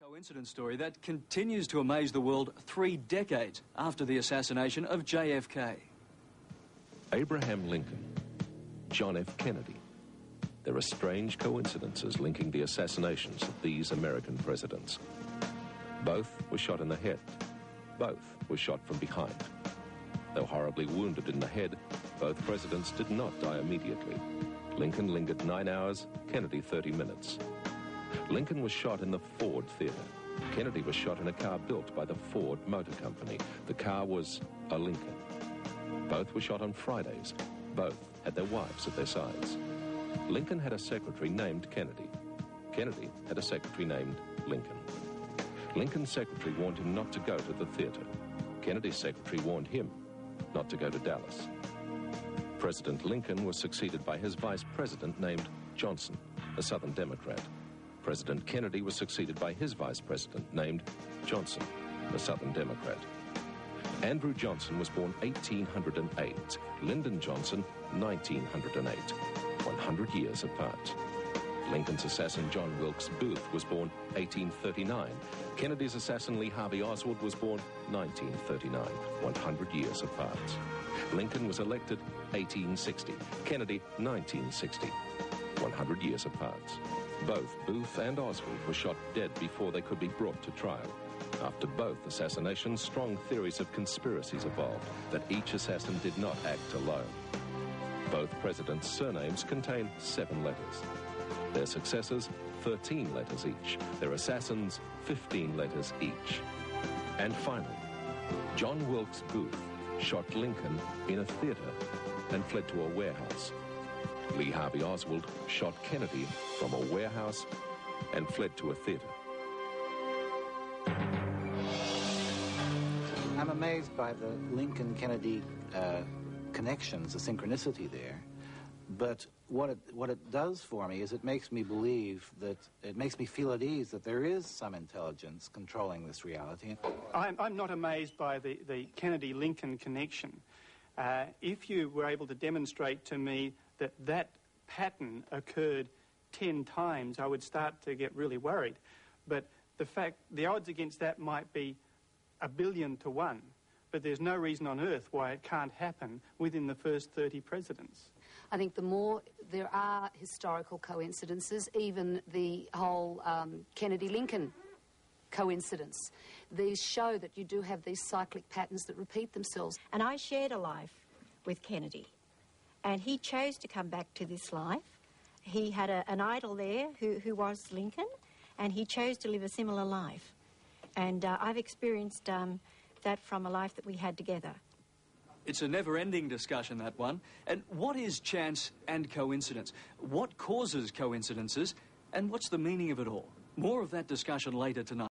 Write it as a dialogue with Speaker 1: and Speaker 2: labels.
Speaker 1: Coincidence story that continues to amaze the world 3 decades after the assassination of JFK.
Speaker 2: Abraham Lincoln, John F. Kennedy. There are strange coincidences linking the assassinations of these American presidents. Both were shot in the head. Both were shot from behind. Though horribly wounded in the head, both presidents did not die immediately. Lincoln lingered 9 hours, Kennedy 30 minutes. Lincoln was shot in the Ford Theatre. Kennedy was shot in a car built by the Ford Motor Company. The car was a Lincoln. Both were shot on Fridays. Both had their wives at their sides. Lincoln had a secretary named Kennedy. Kennedy had a secretary named Lincoln. Lincoln's secretary warned him not to go to the theatre. Kennedy's secretary warned him not to go to Dallas. President Lincoln was succeeded by his vice president named Johnson, a Southern Democrat. President Kennedy was succeeded by his vice president named Johnson, a Southern Democrat. Andrew Johnson was born 1808, Lyndon Johnson 1908, 100 years apart. Lincoln's assassin John Wilkes Booth was born 1839. Kennedy's assassin Lee Harvey Oswald was born 1939, 100 years apart. Lincoln was elected 1860, Kennedy 1960, 100 years apart. Both Booth and Oswald were shot dead before they could be brought to trial. After both assassinations, strong theories of conspiracies evolved that each assassin did not act alone. Both presidents' surnames contain 7 letters. Their successors, 13 letters each. Their assassins, 15 letters each. And finally, John Wilkes Booth shot Lincoln in a theatre and fled to a warehouse. Lee Harvey Oswald shot Kennedy from a warehouse and fled to a theatre.
Speaker 3: I'm amazed by the Lincoln-Kennedy connections, the synchronicity there. But what it does for me is it makes me believe that, it makes me feel at ease that there is some intelligence controlling this reality.
Speaker 4: I'm not amazed by the Kennedy-Lincoln connection. If you were able to demonstrate to me that pattern occurred 10 times, I would start to get really worried. But the odds against that might be 1 billion to 1. But there's no reason on earth why it can't happen within the first 30 presidents.
Speaker 5: I think the more there are historical coincidences, even the whole Kennedy-Lincoln coincidence, these show that you do have these cyclic patterns that repeat themselves.
Speaker 6: And I shared a life with Kennedy, and he chose to come back to this life. He had an idol there who was Lincoln, and he chose to live a similar life. And I've experienced that from a life that we had together.
Speaker 1: It's a never-ending discussion, that one. And what is chance and coincidence? What causes coincidences, and what's the meaning of it all? More of that discussion later tonight.